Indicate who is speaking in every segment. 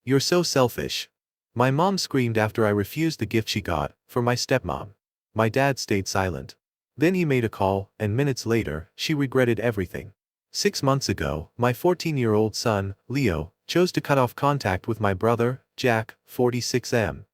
Speaker 1: "You're so selfish." My mom screamed after I refused the gift she got, for my stepmom. My dad stayed silent. Then he made a call, and minutes later, she regretted everything. 6 months ago, my 14-year-old son, Leo, chose to cut off contact with my brother, Jack, 46M.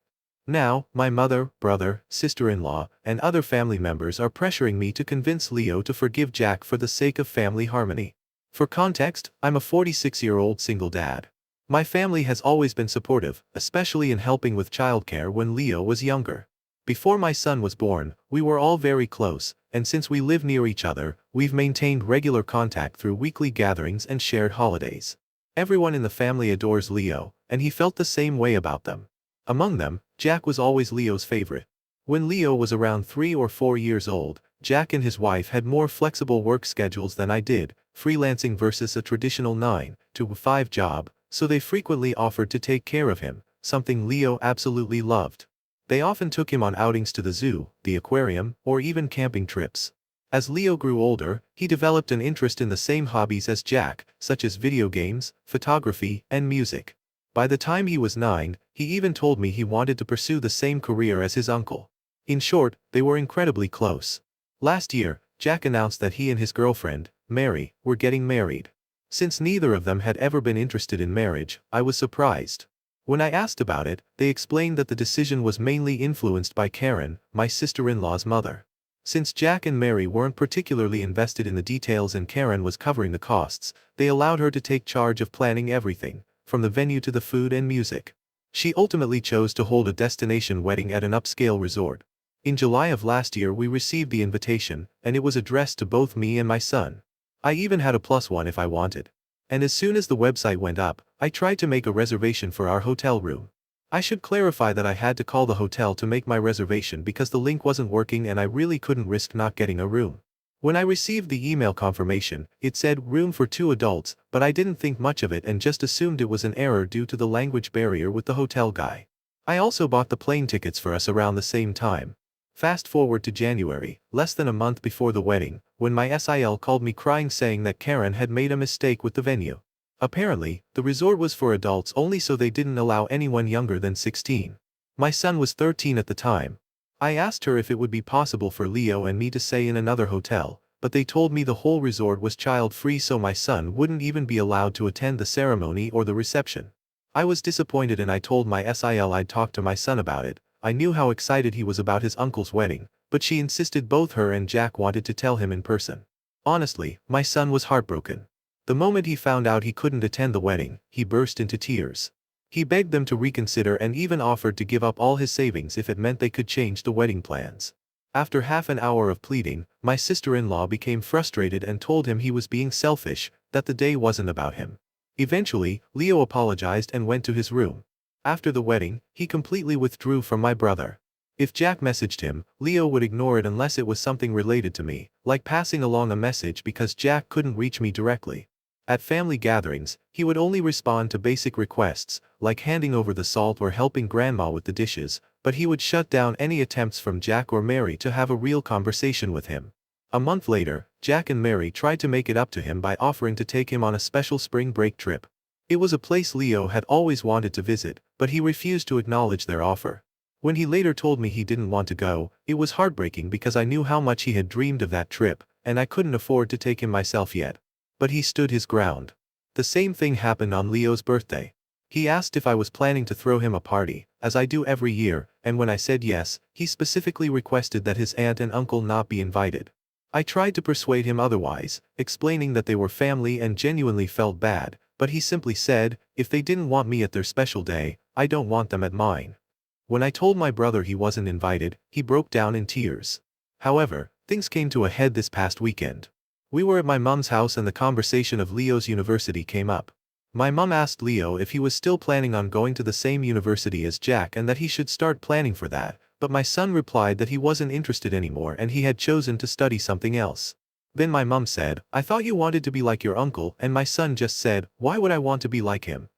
Speaker 1: Now, my mother, brother, sister-in-law, and other family members are pressuring me to convince Leo to forgive Jack for the sake of family harmony. For context, I'm a 46-year-old single dad. My family has always been supportive, especially in helping with childcare when Leo was younger. Before my son was born, we were all very close, and since we live near each other, we've maintained regular contact through weekly gatherings and shared holidays. Everyone in the family adores Leo, and he felt the same way about them. Among them, Jack was always Leo's favorite. When Leo was around 3 or 4 years old, Jack and his wife had more flexible work schedules than I did, freelancing versus a traditional 9 to 5 job, so they frequently offered to take care of him, something Leo absolutely loved. They often took him on outings to the zoo, the aquarium, or even camping trips. As Leo grew older, he developed an interest in the same hobbies as Jack, such as video games, photography, and music. By the time he was 9, he even told me he wanted to pursue the same career as his uncle. In short, they were incredibly close. Last year, Jack announced that he and his girlfriend, Mary, were getting married. Since neither of them had ever been interested in marriage, I was surprised. When I asked about it, they explained that the decision was mainly influenced by Karen, my sister-in-law's mother. Since Jack and Mary weren't particularly invested in the details and Karen was covering the costs, they allowed her to take charge of planning everything, from the venue to the food and music. She ultimately chose to hold a destination wedding at an upscale resort. In July of last year we received the invitation, and it was addressed to both me and my son. I even had a +1 if I wanted. And as soon as the website went up, I tried to make a reservation for our hotel room. I should clarify that I had to call the hotel to make my reservation because the link wasn't working and I really couldn't risk not getting a room. When I received the email confirmation, it said room for 2 adults, but I didn't think much of it and just assumed it was an error due to the language barrier with the hotel guy. I also bought the plane tickets for us around the same time. Fast forward to January, less than a month before the wedding, when my SIL called me crying saying that Karen had made a mistake with the venue. Apparently, the resort was for adults only, so they didn't allow anyone younger than 16. My son was 13 at the time. I asked her if it would be possible for Leo and me to stay in another hotel, but they told me the whole resort was child-free, so my son wouldn't even be allowed to attend the ceremony or the reception. I was disappointed and I told my SIL I'd talk to my son about it. I knew how excited he was about his uncle's wedding, but she insisted both her and Jack wanted to tell him in person. Honestly, my son was heartbroken. The moment he found out he couldn't attend the wedding, he burst into tears. He begged them to reconsider and even offered to give up all his savings if it meant they could change the wedding plans. After half an hour of pleading, my sister-in-law became frustrated and told him he was being selfish, that the day wasn't about him. Eventually, Leo apologized and went to his room. After the wedding, he completely withdrew from my brother. If Jack messaged him, Leo would ignore it unless it was something related to me, like passing along a message because Jack couldn't reach me directly. At family gatherings, he would only respond to basic requests, like handing over the salt or helping grandma with the dishes, but he would shut down any attempts from Jack or Mary to have a real conversation with him. A month later, Jack and Mary tried to make it up to him by offering to take him on a special spring break trip. It was a place Leo had always wanted to visit, but he refused to acknowledge their offer. When he later told me he didn't want to go, it was heartbreaking because I knew how much he had dreamed of that trip, and I couldn't afford to take him myself yet. But he stood his ground. The same thing happened on Leo's birthday. He asked if I was planning to throw him a party, as I do every year, and when I said yes, he specifically requested that his aunt and uncle not be invited. I tried to persuade him otherwise, explaining that they were family and genuinely felt bad, but he simply said, if they didn't want me at their special day, I don't want them at mine. When I told my brother he wasn't invited, he broke down in tears. However, things came to a head this past weekend. We were at my mom's house and the conversation of Leo's university came up. My mom asked Leo if he was still planning on going to the same university as Jack and that he should start planning for that, but my son replied that he wasn't interested anymore and he had chosen to study something else. Then my mom said, I thought you wanted to be like your uncle, and my son just said, why would I want to be like him?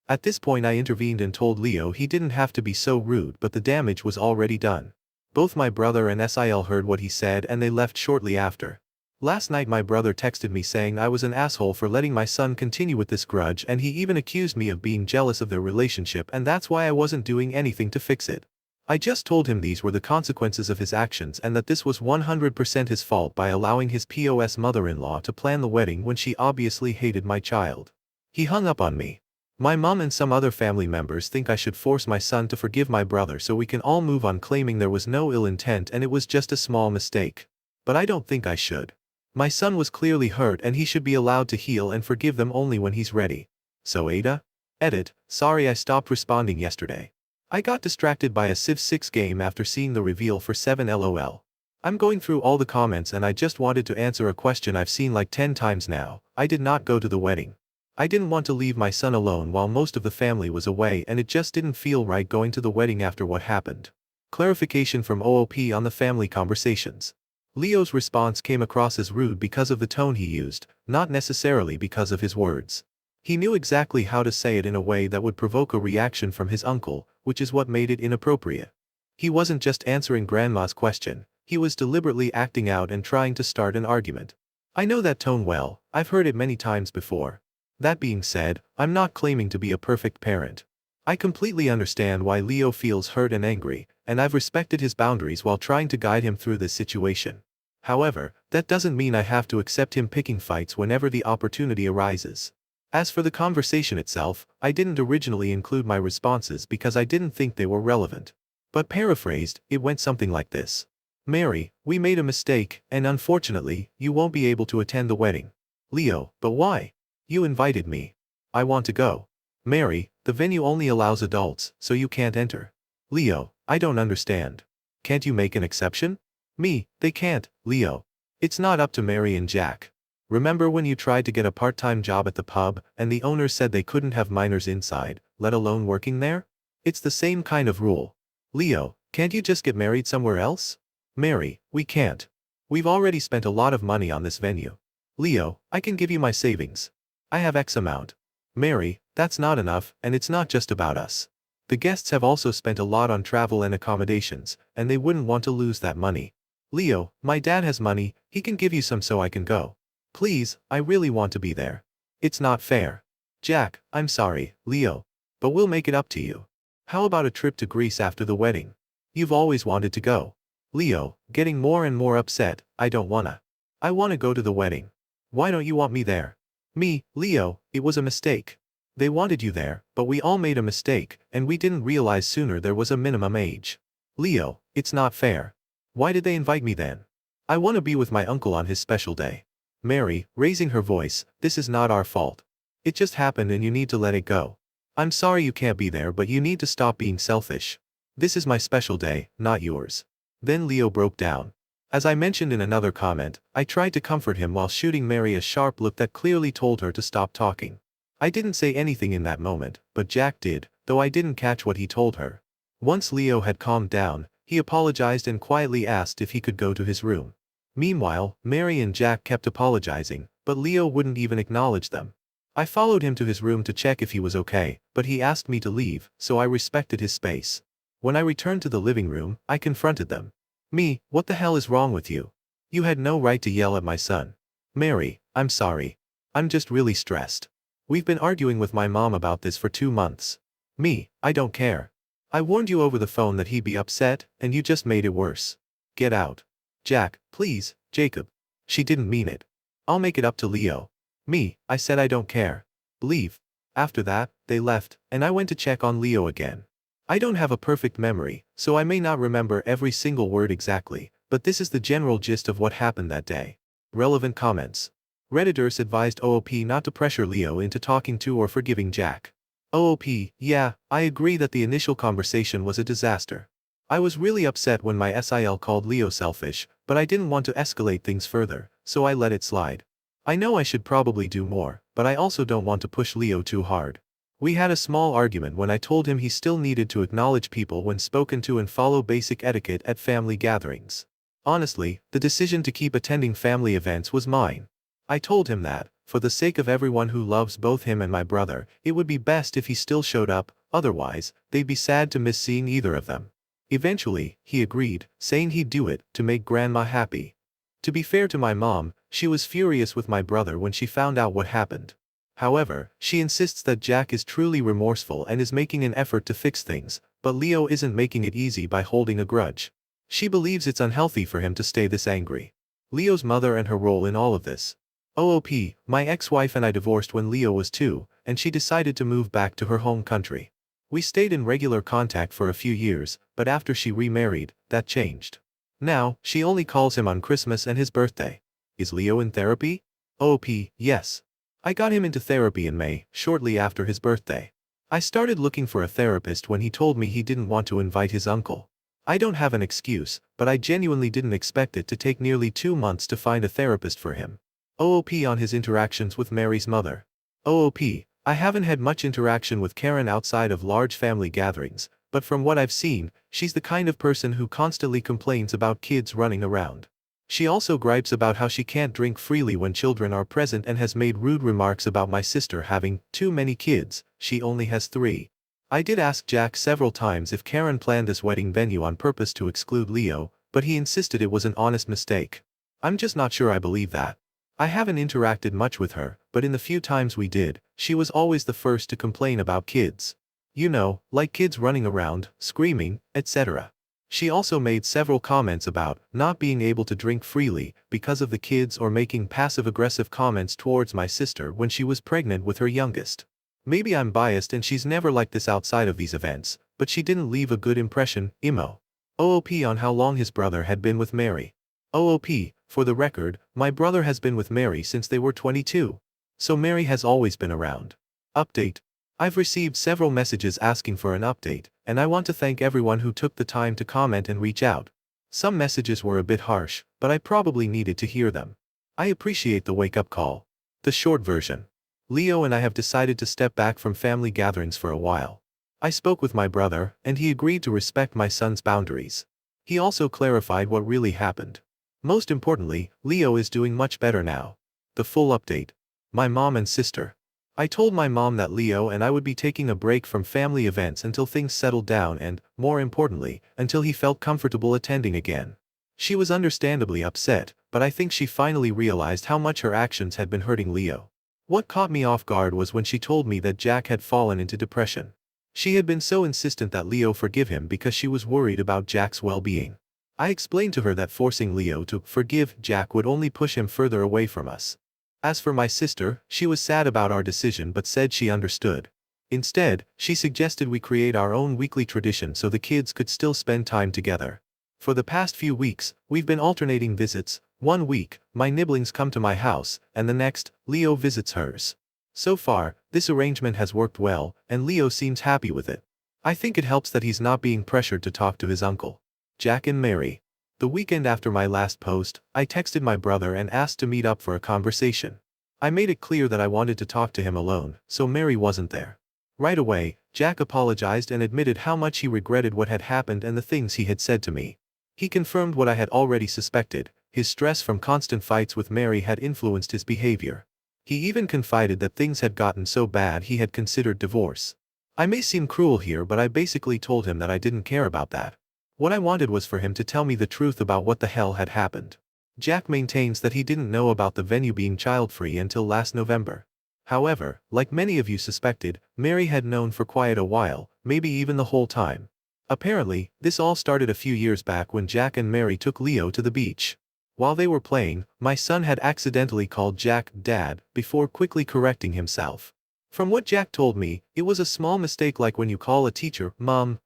Speaker 1: At this point I intervened and told Leo he didn't have to be so rude, but the damage was already done. Both my brother and SIL heard what he said and they left shortly after. Last night my brother texted me saying I was an asshole for letting my son continue with this grudge, and he even accused me of being jealous of their relationship, and that's why I wasn't doing anything to fix it. I just told him these were the consequences of his actions and that this was 100% his fault by allowing his POS mother-in-law to plan the wedding when she obviously hated my child. He hung up on me. My mom and some other family members think I should force my son to forgive my brother so we can all move on, claiming there was no ill intent and it was just a small mistake. But I don't think I should. My son was clearly hurt and he should be allowed to heal and forgive them only when he's ready. So Ada? Edit, sorry I stopped responding yesterday. I got distracted by a Civ 6 game after seeing the reveal for 7 LOL. I'm going through all the comments and I just wanted to answer a question I've seen like 10 times now. I did not go to the wedding. I didn't want to leave my son alone while most of the family was away, and it just didn't feel right going to the wedding after what happened. Clarification from OOP on the family conversations. Leo's response came across as rude because of the tone he used, not necessarily because of his words. He knew exactly how to say it in a way that would provoke a reaction from his uncle, which is what made it inappropriate. He wasn't just answering Grandma's question, he was deliberately acting out and trying to start an argument. I know that tone well, I've heard it many times before. That being said, I'm not claiming to be a perfect parent. I completely understand why Leo feels hurt and angry, and I've respected his boundaries while trying to guide him through this situation. However, that doesn't mean I have to accept him picking fights whenever the opportunity arises. As for the conversation itself, I didn't originally include my responses because I didn't think they were relevant. But paraphrased, it went something like this. Mary, we made a mistake, and unfortunately, you won't be able to attend the wedding. Leo, but why? You invited me. I want to go. Mary, the venue only allows adults, so you can't enter. Leo, I don't understand. Can't you make an exception? Me, they can't, Leo. It's not up to Mary and Jack. Remember when you tried to get a part-time job at the pub, and the owner said they couldn't have minors inside, let alone working there? It's the same kind of rule. Leo, can't you just get married somewhere else? Mary, we can't. We've already spent a lot of money on this venue. Leo, I can give you my savings. I have X amount. Mary, that's not enough, and it's not just about us. The guests have also spent a lot on travel and accommodations, and they wouldn't want to lose that money. Leo, my dad has money, he can give you some so I can go. Please, I really want to be there. It's not fair. Jack, I'm sorry, Leo. But we'll make it up to you. How about a trip to Greece after the wedding? You've always wanted to go. Leo, getting more and more upset, I don't wanna. I wanna go to the wedding. Why don't you want me there? Me, Leo, it was a mistake. They wanted you there, but we all made a mistake, and we didn't realize sooner there was a minimum age. Leo, it's not fair. Why did they invite me then? I want to be with my uncle on his special day. Mary, raising her voice, this is not our fault. It just happened and you need to let it go. I'm sorry you can't be there, but you need to stop being selfish. This is my special day, not yours. Then Leo broke down. As I mentioned in another comment, I tried to comfort him while shooting Mary a sharp look that clearly told her to stop talking. I didn't say anything in that moment, but Jack did, though I didn't catch what he told her. Once Leo had calmed down, he apologized and quietly asked if he could go to his room. Meanwhile, Mary and Jack kept apologizing, but Leo wouldn't even acknowledge them. I followed him to his room to check if he was okay, but he asked me to leave, so I respected his space. When I returned to the living room, I confronted them. Me, what the hell is wrong with you? You had no right to yell at my son. Mary, I'm sorry. I'm just really stressed. We've been arguing with my mom about this for 2 months. Me, I don't care. I warned you over the phone that he'd be upset, and you just made it worse. Get out. Jack, please, Jacob. She didn't mean it. I'll make it up to Leo. Me, I said I don't care. Leave. After that, they left, and I went to check on Leo again. I don't have a perfect memory, so I may not remember every single word exactly, but this is the general gist of what happened that day. Relevant comments. Redditors advised OOP not to pressure Leo into talking to or forgiving Jack. OOP, yeah, I agree that the initial conversation was a disaster. I was really upset when my SIL called Leo selfish, but I didn't want to escalate things further, so I let it slide. I know I should probably do more, but I also don't want to push Leo too hard. We had a small argument when I told him he still needed to acknowledge people when spoken to and follow basic etiquette at family gatherings. Honestly, the decision to keep attending family events was mine. I told him that, for the sake of everyone who loves both him and my brother, it would be best if he still showed up, otherwise, they'd be sad to miss seeing either of them. Eventually, he agreed, saying he'd do it to make Grandma happy. To be fair to my mom, she was furious with my brother when she found out what happened. However, she insists that Jack is truly remorseful and is making an effort to fix things, but Leo isn't making it easy by holding a grudge. She believes it's unhealthy for him to stay this angry. Leo's mother and her role in all of this. OOP, my ex-wife and I divorced when Leo was 2, and she decided to move back to her home country. We stayed in regular contact for a few years, but after she remarried, that changed. Now, she only calls him on Christmas and his birthday. Is Leo in therapy? OOP, yes. I got him into therapy in May, shortly after his birthday. I started looking for a therapist when he told me he didn't want to invite his uncle. I don't have an excuse, but I genuinely didn't expect it to take nearly 2 months to find a therapist for him. OOP on his interactions with Mary's mother. OOP, I haven't had much interaction with Karen outside of large family gatherings, but from what I've seen, she's the kind of person who constantly complains about kids running around. She also gripes about how she can't drink freely when children are present and has made rude remarks about my sister having too many kids. She only has 3. I did ask Jack several times if Karen planned this wedding venue on purpose to exclude Leo, but he insisted it was an honest mistake. I'm just not sure I believe that. I haven't interacted much with her, but in the few times we did, she was always the first to complain about kids. You know, like kids running around, screaming, etc. She also made several comments about not being able to drink freely because of the kids or making passive-aggressive comments towards my sister when she was pregnant with her youngest. Maybe I'm biased and she's never like this outside of these events, but she didn't leave a good impression. Emo. OOP on how long his brother had been with Mary. OOP, for the record, my brother has been with Mary since they were 22. So Mary has always been around. Update. I've received several messages asking for an update, and I want to thank everyone who took the time to comment and reach out. Some messages were a bit harsh, but I probably needed to hear them. I appreciate the wake-up call. The short version. Leo and I have decided to step back from family gatherings for a while. I spoke with my brother, and he agreed to respect my son's boundaries. He also clarified what really happened. Most importantly, Leo is doing much better now. The full update. My mom and sister. I told my mom that Leo and I would be taking a break from family events until things settled down and, more importantly, until he felt comfortable attending again. She was understandably upset, but I think she finally realized how much her actions had been hurting Leo. What caught me off guard was when she told me that Jack had fallen into depression. She had been so insistent that Leo forgive him because she was worried about Jack's well-being. I explained to her that forcing Leo to forgive Jack would only push him further away from us. As for my sister, she was sad about our decision but said she understood. Instead, she suggested we create our own weekly tradition so the kids could still spend time together. For the past few weeks, we've been alternating visits. 1 week, my nibblings come to my house, and the next, Leo visits hers. So far, this arrangement has worked well, and Leo seems happy with it. I think it helps that he's not being pressured to talk to his uncle. Jack and Mary. The weekend after my last post, I texted my brother and asked to meet up for a conversation. I made it clear that I wanted to talk to him alone, so Mary wasn't there. Right away, Jack apologized and admitted how much he regretted what had happened and the things he had said to me. He confirmed what I had already suspected. His stress from constant fights with Mary had influenced his behavior. He even confided that things had gotten so bad he had considered divorce. I may seem cruel here, but I basically told him that I didn't care about that. What I wanted was for him to tell me the truth about what the hell had happened. Jack maintains that he didn't know about the venue being child-free until last November. However, like many of you suspected, Mary had known for quite a while, maybe even the whole time. Apparently, this all started a few years back when Jack and Mary took Leo to the beach. While they were playing, my son had accidentally called Jack Dad before quickly correcting himself. From what Jack told me, it was a small mistake like when you call a teacher Mom.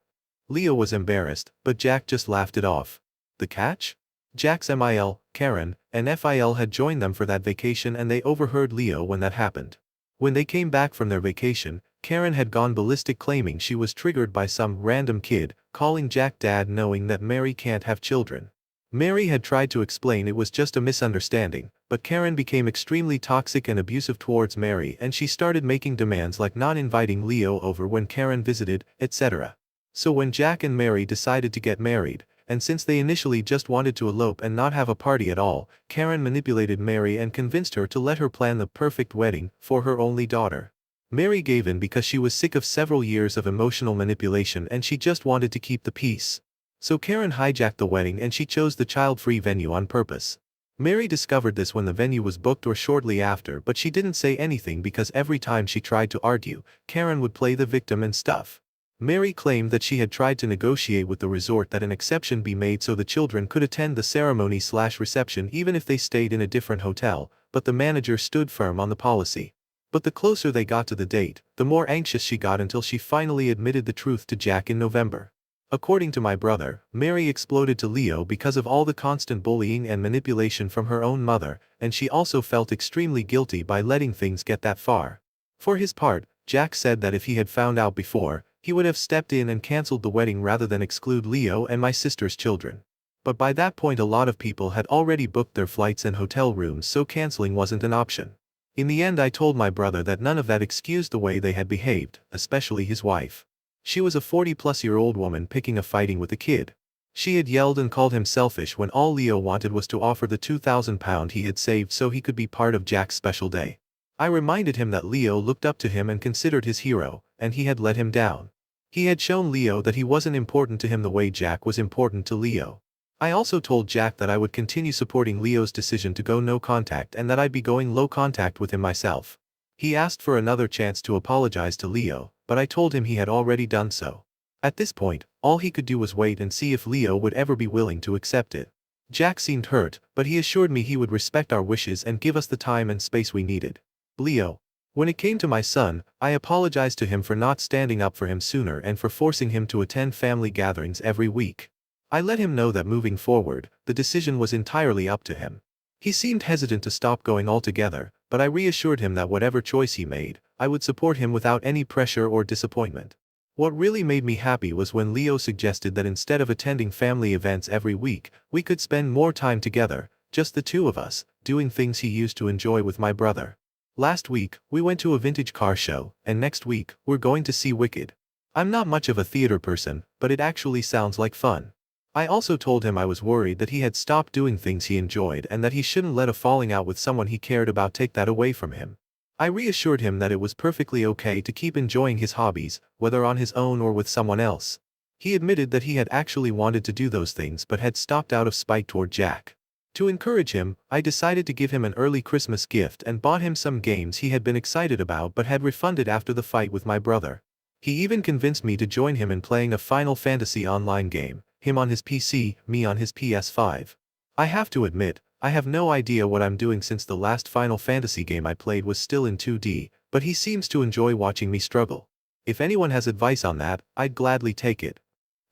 Speaker 1: Leo was embarrassed, but Jack just laughed it off. The catch? Jack's MIL, Karen, and FIL had joined them for that vacation and they overheard Leo when that happened. When they came back from their vacation, Karen had gone ballistic claiming she was triggered by some random kid calling Jack Dad knowing that Mary can't have children. Mary had tried to explain it was just a misunderstanding, but Karen became extremely toxic and abusive towards Mary and she started making demands like not inviting Leo over when Karen visited, etc. So when Jack and Mary decided to get married, and since they initially just wanted to elope and not have a party at all, Karen manipulated Mary and convinced her to let her plan the perfect wedding for her only daughter. Mary gave in because she was sick of several years of emotional manipulation and she just wanted to keep the peace. So Karen hijacked the wedding and she chose the child-free venue on purpose. Mary discovered this when the venue was booked or shortly after, but she didn't say anything because every time she tried to argue, Karen would play the victim and stuff. Mary claimed that she had tried to negotiate with the resort that an exception be made so the children could attend the ceremony/reception even if they stayed in a different hotel, but the manager stood firm on the policy. But the closer they got to the date, the more anxious she got until she finally admitted the truth to Jack in November. According to my brother, Mary exploded to Leo because of all the constant bullying and manipulation from her own mother, and she also felt extremely guilty by letting things get that far. For his part, Jack said that if he had found out before, he would have stepped in and cancelled the wedding rather than exclude Leo and my sister's children. But by that point a lot of people had already booked their flights and hotel rooms, so cancelling wasn't an option. In the end I told my brother that none of that excused the way they had behaved, especially his wife. She was a 40-plus-year-old woman picking a fighting with a kid. She had yelled and called him selfish when all Leo wanted was to offer the £2,000 he had saved so he could be part of Jack's special day. I reminded him that Leo looked up to him and considered his hero, and he had let him down. He had shown Leo that he wasn't important to him the way Jack was important to Leo. I also told Jack that I would continue supporting Leo's decision to go no contact and that I'd be going low contact with him myself. He asked for another chance to apologize to Leo, but I told him he had already done so. At this point, all he could do was wait and see if Leo would ever be willing to accept it. Jack seemed hurt, but he assured me he would respect our wishes and give us the time and space we needed. Leo. When it came to my son, I apologized to him for not standing up for him sooner and for forcing him to attend family gatherings every week. I let him know that moving forward, the decision was entirely up to him. He seemed hesitant to stop going altogether, but I reassured him that whatever choice he made, I would support him without any pressure or disappointment. What really made me happy was when Leo suggested that instead of attending family events every week, we could spend more time together, just the two of us, doing things he used to enjoy with my brother. Last week, we went to a vintage car show, and next week, we're going to see Wicked. I'm not much of a theater person, but it actually sounds like fun. I also told him I was worried that he had stopped doing things he enjoyed and that he shouldn't let a falling out with someone he cared about take that away from him. I reassured him that it was perfectly okay to keep enjoying his hobbies, whether on his own or with someone else. He admitted that he had actually wanted to do those things but had stopped out of spite toward Jack. To encourage him, I decided to give him an early Christmas gift and bought him some games he had been excited about but had refunded after the fight with my brother. He even convinced me to join him in playing a Final Fantasy online game, him on his PC, me on his PS5. I have to admit, I have no idea what I'm doing since the last Final Fantasy game I played was still in 2D, but he seems to enjoy watching me struggle. If anyone has advice on that, I'd gladly take it.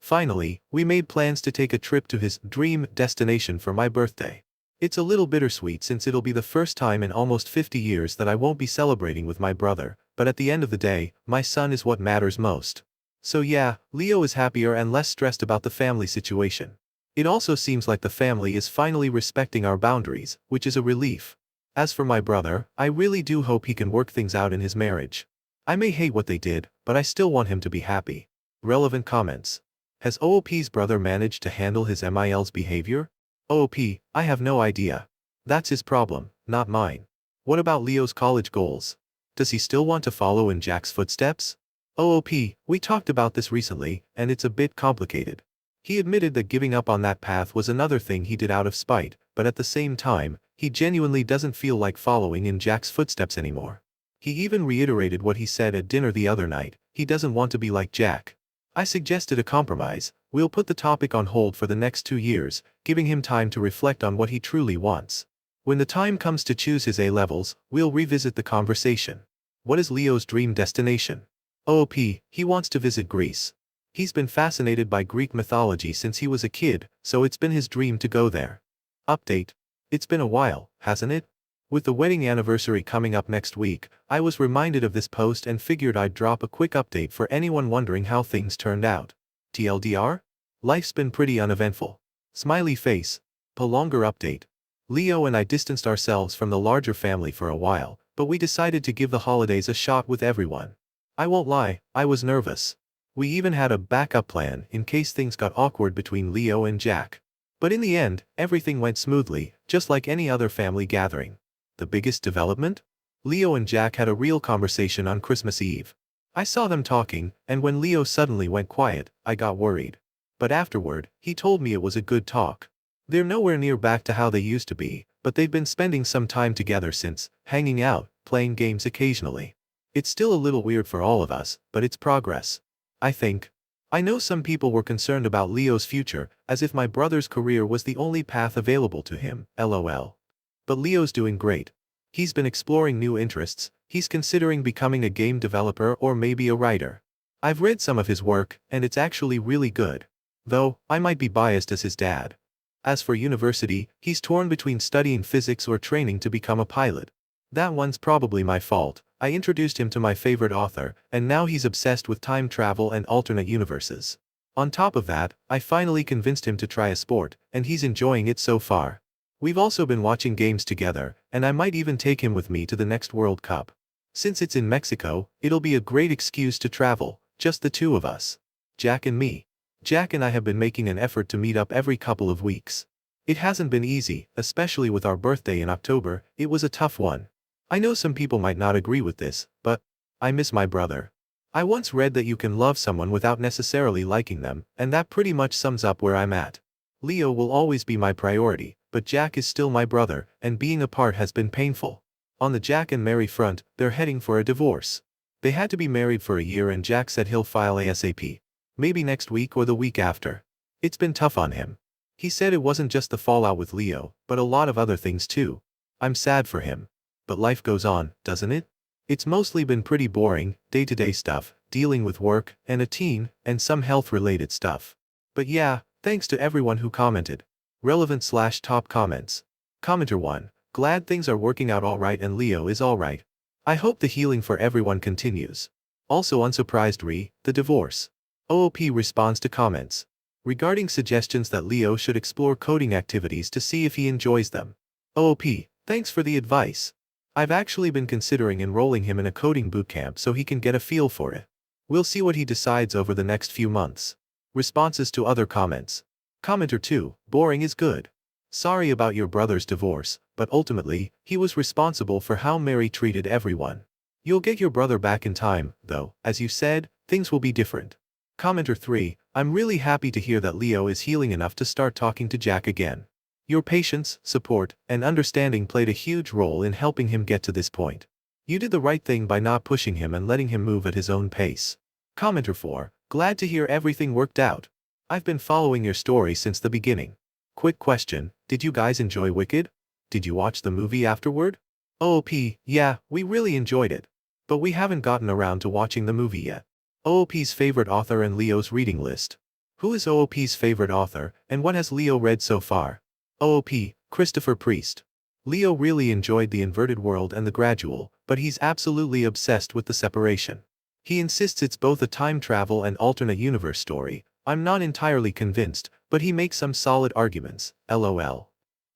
Speaker 1: Finally, we made plans to take a trip to his dream destination for my birthday. It's a little bittersweet since it'll be the first time in almost 50 years that I won't be celebrating with my brother, but at the end of the day, my son is what matters most. So yeah, Leo is happier and less stressed about the family situation. It also seems like the family is finally respecting our boundaries, which is a relief. As for my brother, I really do hope he can work things out in his marriage. I may hate what they did, but I still want him to be happy. Relevant comments. Has OOP's brother managed to handle his MIL's behavior? OOP, I have no idea. That's his problem, not mine. What about Leo's college goals? Does he still want to follow in Jack's footsteps? OOP, we talked about this recently, and it's a bit complicated. He admitted that giving up on that path was another thing he did out of spite, but at the same time, he genuinely doesn't feel like following in Jack's footsteps anymore. He even reiterated what he said at dinner the other night, he doesn't want to be like Jack. I suggested a compromise, we'll put the topic on hold for the next 2 years, giving him time to reflect on what he truly wants. When the time comes to choose his A-levels, we'll revisit the conversation. What is Leo's dream destination? OOP, he wants to visit Greece. He's been fascinated by Greek mythology since he was a kid, so it's been his dream to go there. Update. It's been a while, hasn't it? With the wedding anniversary coming up next week, I was reminded of this post and figured I'd drop a quick update for anyone wondering how things turned out. TLDR? Life's been pretty uneventful. Smiley face. Longer update. Leo and I distanced ourselves from the larger family for a while, but we decided to give the holidays a shot with everyone. I won't lie, I was nervous. We even had a backup plan in case things got awkward between Leo and Jack. But in the end, everything went smoothly, just like any other family gathering. The biggest development? Leo and Jack had a real conversation on Christmas Eve. I saw them talking, and when Leo suddenly went quiet, I got worried. But afterward, he told me it was a good talk. They're nowhere near back to how they used to be, but they've been spending some time together since, hanging out, playing games occasionally. It's still a little weird for all of us, but it's progress. I think. I know some people were concerned about Leo's future, as if my brother's career was the only path available to him, lol. But Leo's doing great. He's been exploring new interests, he's considering becoming a game developer or maybe a writer. I've read some of his work, and it's actually really good. Though, I might be biased as his dad. As for university, he's torn between studying physics or training to become a pilot. That one's probably my fault. I introduced him to my favorite author, and now he's obsessed with time travel and alternate universes. On top of that, I finally convinced him to try a sport, and he's enjoying it so far. We've also been watching games together, and I might even take him with me to the next World Cup. Since it's in Mexico, it'll be a great excuse to travel, just the two of us. Jack and me. Jack and I have been making an effort to meet up every couple of weeks. It hasn't been easy, especially with our birthday in October. It was a tough one. I know some people might not agree with this, but I miss my brother. I once read that you can love someone without necessarily liking them, and that pretty much sums up where I'm at. Leo will always be my priority, but Jack is still my brother, and being apart has been painful. On the Jack and Mary front, they're heading for a divorce. They had to be married for a year and Jack said he'll file ASAP. Maybe next week or the week after. It's been tough on him. He said it wasn't just the fallout with Leo, but a lot of other things too. I'm sad for him. But life goes on, doesn't it? It's mostly been pretty boring, day-to-day stuff, dealing with work, and a teen, and some health-related stuff. But yeah, thanks to everyone who commented. Relevant/top comments. Commenter 1. Glad things are working out alright and Leo is alright. I hope the healing for everyone continues. Also unsurprised the divorce. OOP responds to comments. Regarding suggestions that Leo should explore coding activities to see if he enjoys them. OOP, thanks for the advice. I've actually been considering enrolling him in a coding bootcamp so he can get a feel for it. We'll see what he decides over the next few months. Responses to other comments. Commenter 2, boring is good. Sorry about your brother's divorce, but ultimately, he was responsible for how Mary treated everyone. You'll get your brother back in time, though, as you said, things will be different. Commenter 3, I'm really happy to hear that Leo is healing enough to start talking to Jack again. Your patience, support, and understanding played a huge role in helping him get to this point. You did the right thing by not pushing him and letting him move at his own pace. Commenter 4, glad to hear everything worked out. I've been following your story since the beginning. Quick question, did you guys enjoy Wicked? Did you watch the movie afterward? OOP, yeah, we really enjoyed it. But we haven't gotten around to watching the movie yet. OOP's favorite author and Leo's reading list. Who is OOP's favorite author, and what has Leo read so far? OOP, Christopher Priest. Leo really enjoyed The Inverted World and The Gradual, but he's absolutely obsessed with The Separation. He insists it's both a time travel and alternate universe story. I'm not entirely convinced, but he makes some solid arguments, lol.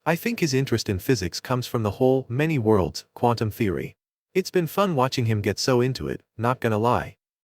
Speaker 1: I think his interest in physics comes from the whole many worlds quantum theory. It's been fun watching him get so into it, not gonna lie.